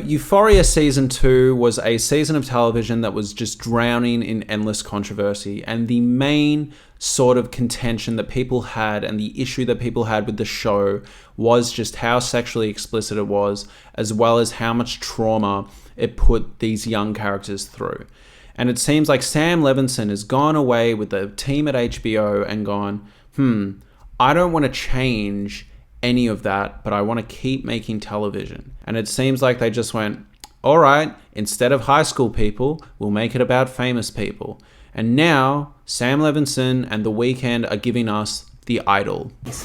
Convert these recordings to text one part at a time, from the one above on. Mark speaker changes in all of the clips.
Speaker 1: Euphoria Season 2 was a season of television that was just drowning in endless controversy. And the main sort of contention that people had and the issue that people had with the show was just how sexually explicit it was, as well as how much trauma it put these young characters through. And it seems like Sam Levinson has gone away with the team at HBO and gone, I don't want to change any of that, but I want to keep making television. And it seems like they just went, all right, instead of high school people, we'll make it about famous people. And now Sam Levinson and The Weeknd are giving us The Idol.
Speaker 2: He's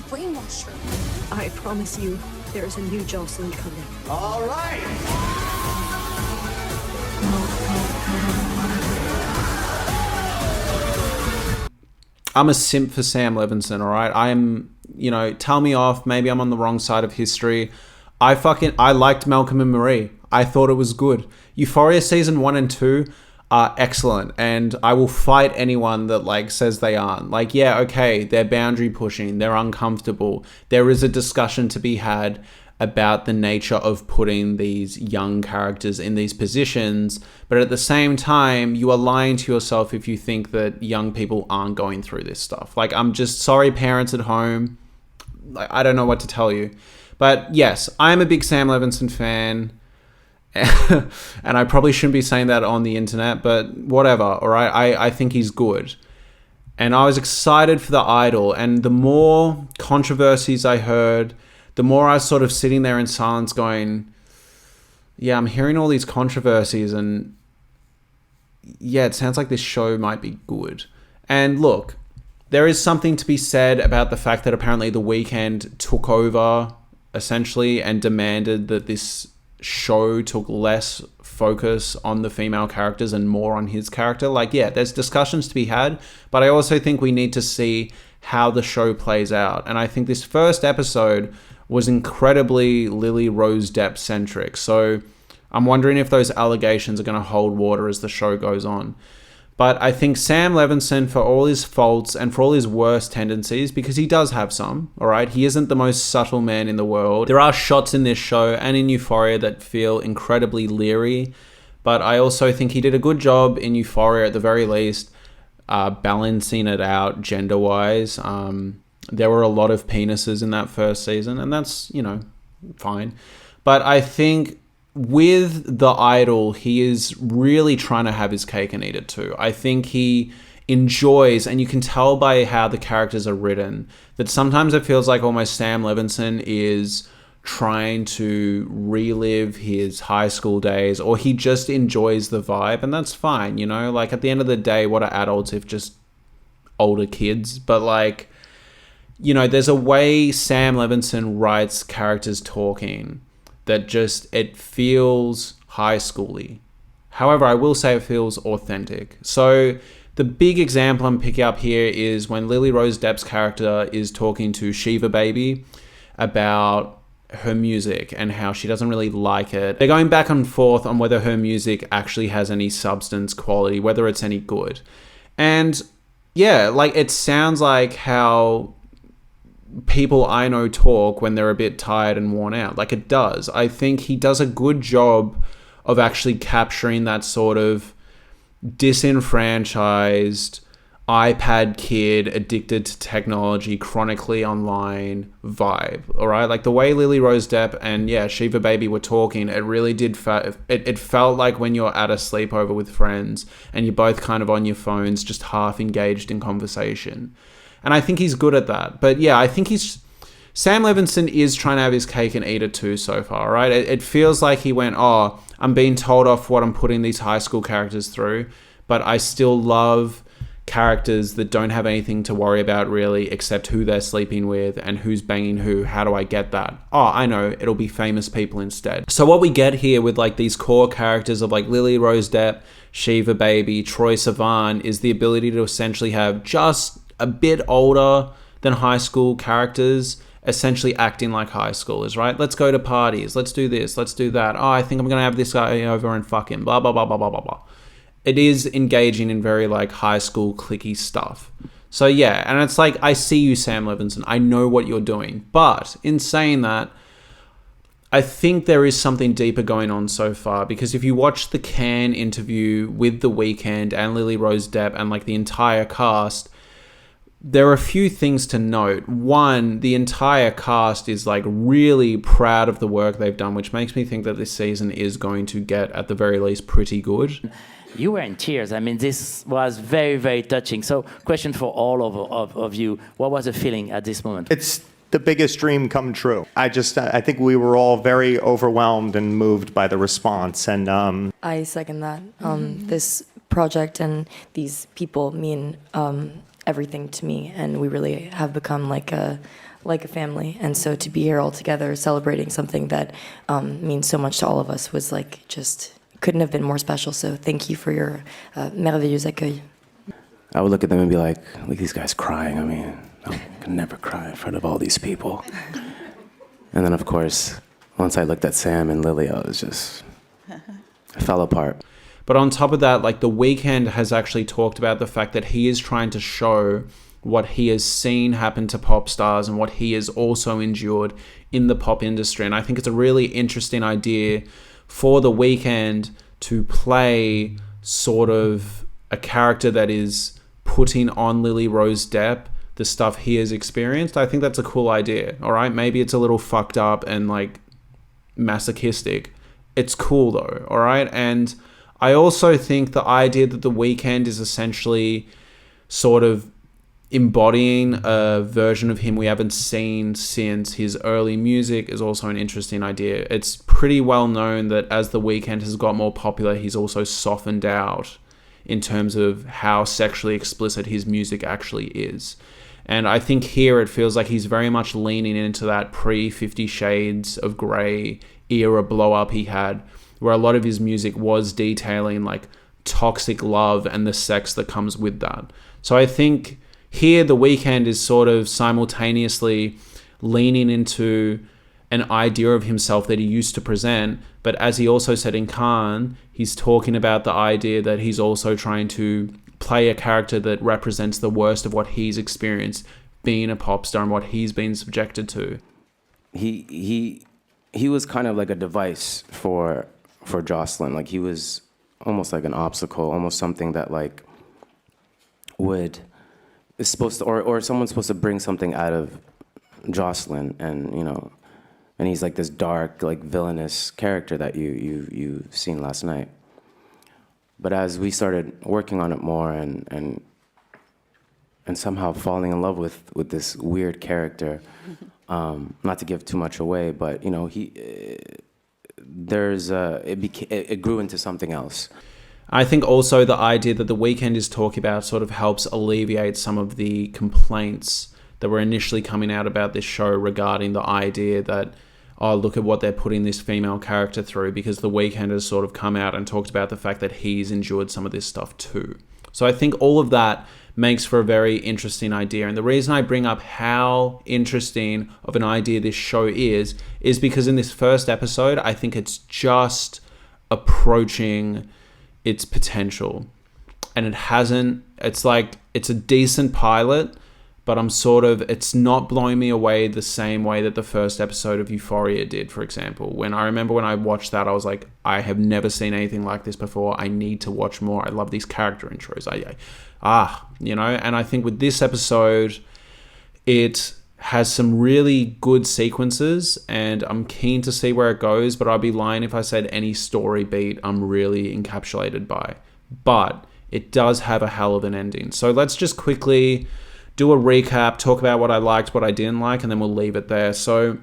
Speaker 2: brainwashed her.
Speaker 3: I promise you, there's a new Jocelyn coming.
Speaker 4: All right.
Speaker 1: I'm a simp for Sam Levinson, all right? I am, tell me off. Maybe I'm on the wrong side of history. I liked Malcolm and Marie. I thought it was good. Euphoria Season 1 and 2 are excellent. And I will fight anyone that, says they aren't. Yeah, okay, they're boundary pushing. They're uncomfortable. There is a discussion to be had about the nature of putting these young characters in these positions. But at the same time, you are lying to yourself if you think that young people aren't going through this stuff. I'm just sorry, parents at home. I don't know what to tell you. But yes, I'm a big Sam Levinson fan. And I probably shouldn't be saying that on the internet, but whatever, all right? I think he's good. And I was excited for The Idol. And the more controversies I heard, the more I was sort of sitting there in silence going, yeah, I'm hearing all these controversies and yeah, it sounds like this show might be good. And look, there is something to be said about the fact that apparently The Weeknd took over essentially and demanded that this show took less focus on the female characters and more on his character. Yeah, there's discussions to be had, but I also think we need to see how the show plays out. And I think this first episode was incredibly Lily Rose Depp centric. So I'm wondering if those allegations are going to hold water as the show goes on. But I think Sam Levinson, for all his faults and for all his worst tendencies, because he does have some, all right? He isn't the most subtle man in the world. There are shots in this show and in Euphoria that feel incredibly leery. But I also think he did a good job in Euphoria at the very least, balancing it out gender-wise. There were a lot of penises in that first season, and that's, fine. But I think with The Idol, he is really trying to have his cake and eat it too. I think he enjoys, and you can tell by how the characters are written, that sometimes it feels like almost Sam Levinson is trying to relive his high school days, or he just enjoys the vibe, and that's fine, at the end of the day, what are adults if just older kids? But there's a way Sam Levinson writes characters talking that just, it feels high schooly. However, I will say it feels authentic. So the big example I'm picking up here is when Lily Rose Depp's character is talking to Shiva Baby about her music and how she doesn't really like it. They're going back and forth on whether her music actually has any substance, quality, whether it's any good. And yeah, it sounds like how people I know talk when they're a bit tired and worn out. It does. I think he does a good job of actually capturing that sort of disenfranchised iPad kid addicted to technology, chronically online vibe. All right, the way Lily Rose Depp and Shiva Baby were talking, it really did. It felt like when you're at a sleepover with friends and you're both kind of on your phones, just half engaged in conversation. And I think he's good at that. But yeah, I think Sam Levinson is trying to have his cake and eat it too so far, right? It feels like he went, I'm being told off what I'm putting these high school characters through, but I still love characters that don't have anything to worry about really, except who they're sleeping with and who's banging who. How do I get that? I know, it'll be famous people instead. So what we get here with these core characters of Lily Rose Depp, Shiva Baby, Troye Sivan is the ability to essentially have just a bit older than high school characters essentially acting like high schoolers, right? Let's go to parties. Let's do this. Let's do that. I think I'm going to have this guy over and fuck him. Blah, blah, blah, blah, blah, blah, blah. It is engaging in very high school cliquey stuff. So yeah, and it's like, I see you, Sam Levinson. I know what you're doing. But in saying that, I think there is something deeper going on so far, because if you watch the Cannes interview with The Weeknd and Lily Rose Depp and like the entire cast, there are a few things to note. One, the entire cast is like really proud of the work they've done, which makes me think that this season is going to get, at the very least, pretty good.
Speaker 2: You were in tears. I mean, this was very, very touching. So, question for all of you. What was the feeling at this moment?
Speaker 4: It's the biggest dream come true. I think we were all very overwhelmed and moved by the response. And
Speaker 5: I second that. This project and these people mean everything to me, and we really have become like a family. And so to be here all together celebrating something that means so much to all of us was like just couldn't have been more special. So thank you for your merveilleux accueil.
Speaker 6: I would look at them and be like these guys crying. I mean, I can never cry in front of all these people. And then, of course, once I looked at Sam and Lily, I fell apart.
Speaker 1: But on top of that, like, The Weeknd has actually talked about the fact that he is trying to show what he has seen happen to pop stars and what he has also endured in the pop industry. And I think it's a really interesting idea for The Weeknd to play sort of a character that is putting on Lily Rose Depp the stuff he has experienced. I think that's a cool idea, all right? Maybe it's a little fucked up and, like, masochistic. It's cool, though, all right? And I also think the idea that The Weeknd is essentially sort of embodying a version of him we haven't seen since his early music is also an interesting idea. It's pretty well known that as The Weeknd has got more popular, he's also softened out in terms of how sexually explicit his music actually is. And I think here it feels like he's very much leaning into that pre-50 Shades of Grey era blow-up he had, where a lot of his music was detailing like toxic love and the sex that comes with that. So I think here The Weeknd is sort of simultaneously leaning into an idea of himself that he used to present, but as he also said in Cannes, he's talking about the idea that he's also trying to play a character that represents the worst of what he's experienced being a pop star and what he's been subjected to.
Speaker 6: He was kind of like a device for Jocelyn. Like, he was almost like an obstacle, almost something that like is supposed to, or someone's supposed to bring something out of Jocelyn, and and he's like this dark, like villainous character that you've seen last night. But as we started working on it more and somehow falling in love with this weird character, not to give too much away, but it grew into something else.
Speaker 1: I think also the idea that The Weeknd is talking about sort of helps alleviate some of the complaints that were initially coming out about this show regarding the idea that, oh, look at what they're putting this female character through, because The Weeknd has sort of come out and talked about the fact that he's endured some of this stuff too. So I think all of that makes for a very interesting idea. And the reason I bring up how interesting of an idea this show is because in this first episode, I think it's just approaching its potential. And it's a decent pilot, but it's not blowing me away the same way that the first episode of Euphoria did, for example. I remember when I watched that, I was like, I have never seen anything like this before. I need to watch more. I love these character intros. And I think with this episode, it has some really good sequences, and I'm keen to see where it goes, but I'd be lying if I said any story beat I'm really encapsulated by. But it does have a hell of an ending. So let's just quickly do a recap, talk about what I liked, what I didn't like, and then we'll leave it there. So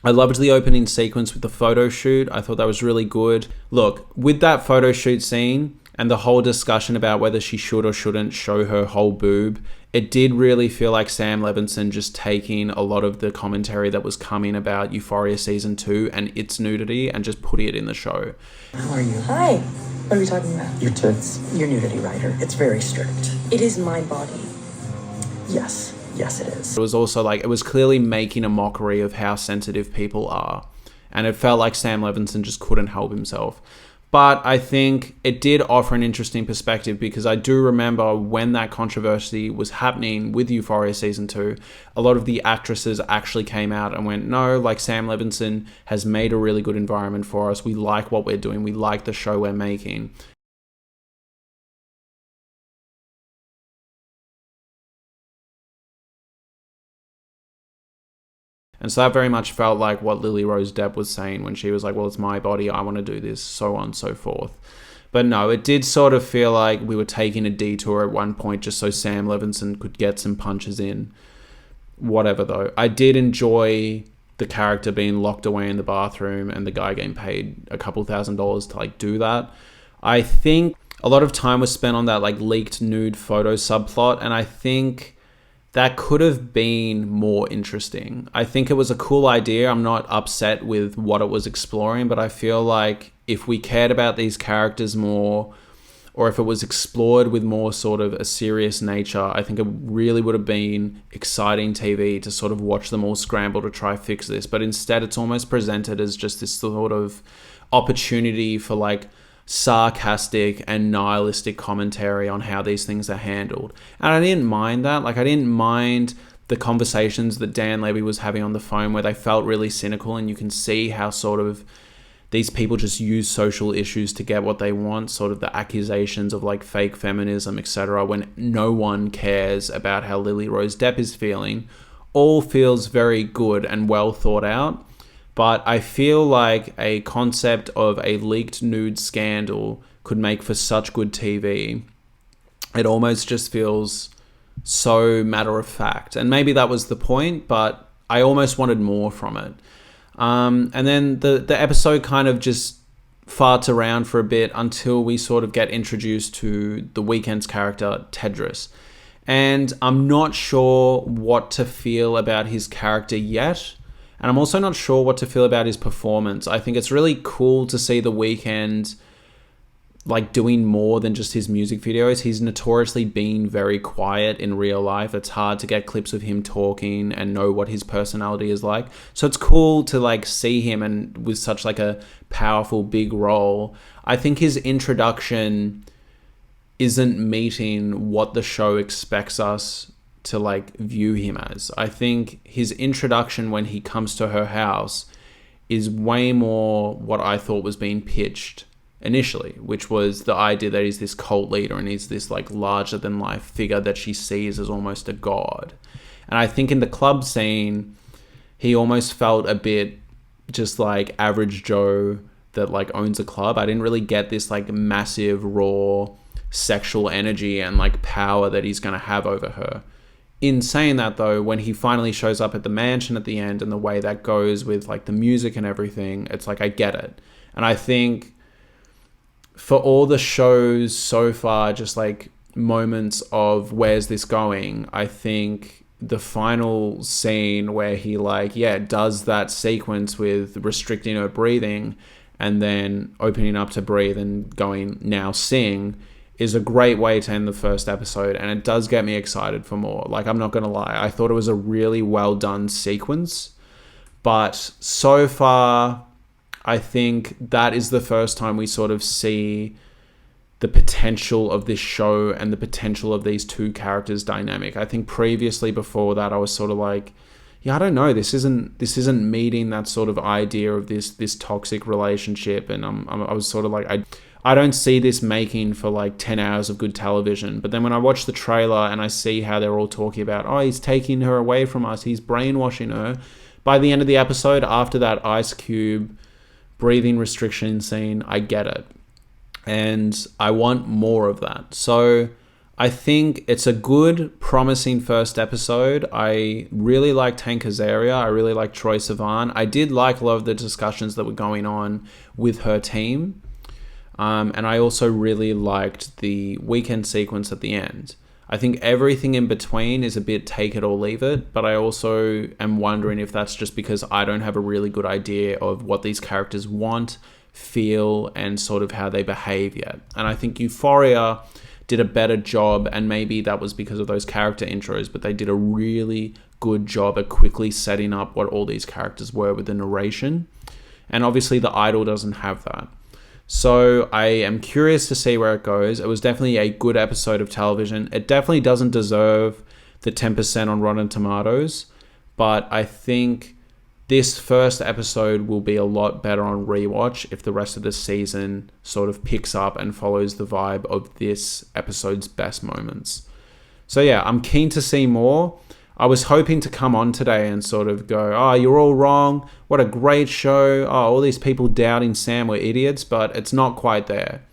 Speaker 1: I loved the opening sequence with the photo shoot. I thought that was really good. Look, with that photo shoot scene and the whole discussion about whether she should or shouldn't show her whole boob, it did really feel like Sam Levinson just taking a lot of the commentary that was coming about Euphoria Season 2 and its nudity and just putting it in the show.
Speaker 7: How are you?
Speaker 3: Hi. What are we talking about?
Speaker 7: Your tits. Your nudity writer. It's very strict.
Speaker 3: It is my body.
Speaker 7: Yes. Yes, it is.
Speaker 1: It was also like, it was clearly making a mockery of how sensitive people are. And it felt like Sam Levinson just couldn't help himself. But I think it did offer an interesting perspective, because I do remember when that controversy was happening with Euphoria Season 2, a lot of the actresses actually came out and went, no, like Sam Levinson has made a really good environment for us. We like what we're doing. We like the show we're making. And so that very much felt like what Lily Rose Depp was saying when she was like, well, it's my body, I want to do this, so on and so forth. But no, it did sort of feel like we were taking a detour at one point just so Sam Levinson could get some punches in. Whatever, though. I did enjoy the character being locked away in the bathroom and the guy getting paid a couple $1,000s to like do that. I think a lot of time was spent on that like leaked nude photo subplot, and I think that could have been more interesting. I think it was a cool idea. I'm not upset with what it was exploring, but I feel like if we cared about these characters more, or if it was explored with more sort of a serious nature, I think it really would have been exciting TV to sort of watch them all scramble to try fix this. But instead, it's almost presented as just this sort of opportunity for like sarcastic and nihilistic commentary on how these things are handled. And I didn't mind that. Like, I didn't mind the conversations that Dan Levy was having on the phone where they felt really cynical, and you can see how sort of these people just use social issues to get what they want, sort of the accusations of like fake feminism, etc., when no one cares about how Lily Rose Depp is feeling. All feels very good and well thought out. But I feel like a concept of a leaked nude scandal could make for such good TV. It almost just feels so matter of fact. And maybe that was the point, but I almost wanted more from it. And then the episode kind of just farts around for a bit until we sort of get introduced to the Weeknd's character, Tedros. And I'm not sure what to feel about his character yet. And I'm also not sure what to feel about his performance. I think it's really cool to see The Weeknd like doing more than just his music videos. He's notoriously been very quiet in real life. It's hard to get clips of him talking and know what his personality is like. So it's cool to like see him and with such like a powerful big role. I think his introduction isn't meeting what the show expects us to like view him as. I think his introduction when he comes to her house is way more what I thought was being pitched initially, which was the idea that he's this cult leader and he's this like larger than life figure that she sees as almost a god. And I think in the club scene, he almost felt a bit just like average Joe that like owns a club. I didn't really get this like massive raw sexual energy and like power that he's going to have over her. In saying that though, when he finally shows up at the mansion at the end and the way that goes with like the music and everything, it's like I get it. And I think for all the shows so far, just like moments of where's this going, I think the final scene where he like, does that sequence with restricting her breathing and then opening up to breathe and going, now sing, is a great way to end the first episode, and it does get me excited for more. Like, I'm not going to lie. I thought it was a really well done sequence, but so far, I think that is the first time we sort of see the potential of this show and the potential of these two characters' dynamic. I think previously, before that, I was sort of like, yeah, I don't know. This isn't meeting that sort of idea of this toxic relationship, and I was sort of like, I don't see this making for like 10 hours of good television. But then when I watch the trailer and I see how they're all talking about, oh, he's taking her away from us, he's brainwashing her. By the end of the episode, after that Ice Cube breathing restriction scene, I get it. And I want more of that. So I think it's a good, promising first episode. I really liked Hank Azaria. I really liked Troye Sivan. I did like a lot of the discussions that were going on with her team. And I also really liked the Weeknd sequence at the end. I think everything in between is a bit take it or leave it, but I also am wondering if that's just because I don't have a really good idea of what these characters want, feel, and sort of how they behave yet. And I think Euphoria did a better job, and maybe that was because of those character intros, but they did a really good job at quickly setting up what all these characters were with the narration. And obviously The Idol doesn't have that. So I am curious to see where it goes. It was definitely a good episode of television. It definitely doesn't deserve the 10% on Rotten Tomatoes, but I think this first episode will be a lot better on rewatch if the rest of the season sort of picks up and follows the vibe of this episode's best moments. So yeah, I'm keen to see more. I was hoping to come on today and sort of go, oh, you're all wrong. What a great show. Oh, all these people doubting Sam were idiots, but it's not quite there.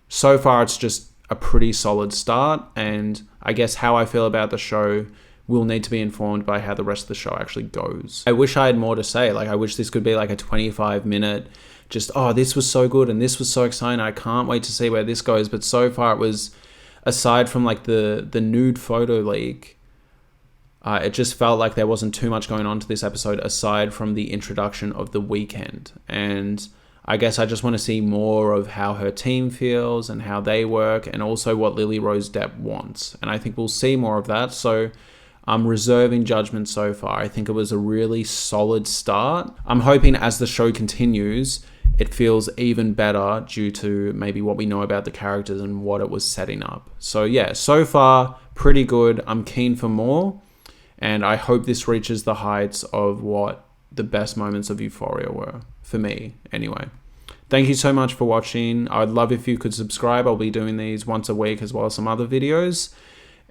Speaker 1: So far, it's just a pretty solid start. And I guess how I feel about the show will need to be informed by how the rest of the show actually goes. I wish I had more to say. Like, I wish this could be like a 25-minute, just, oh, this was so good and this was so exciting. I can't wait to see where this goes. But so far, it was, aside from like the nude photo leak, it just felt like there wasn't too much going on to this episode aside from the introduction of the weekend. And I guess I just want to see more of how her team feels and how they work, and also what Lily Rose Depp wants. And I think we'll see more of that. So I'm reserving judgment so far. I think it was a really solid start. I'm hoping as the show continues, it feels even better due to maybe what we know about the characters and what it was setting up. So yeah, so far, pretty good. I'm keen for more. And I hope this reaches the heights of what the best moments of Euphoria were, for me, anyway. Thank you so much for watching. I'd love if you could subscribe. I'll be doing these once a week as well as some other videos.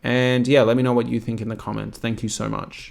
Speaker 1: And yeah, let me know what you think in the comments. Thank you so much.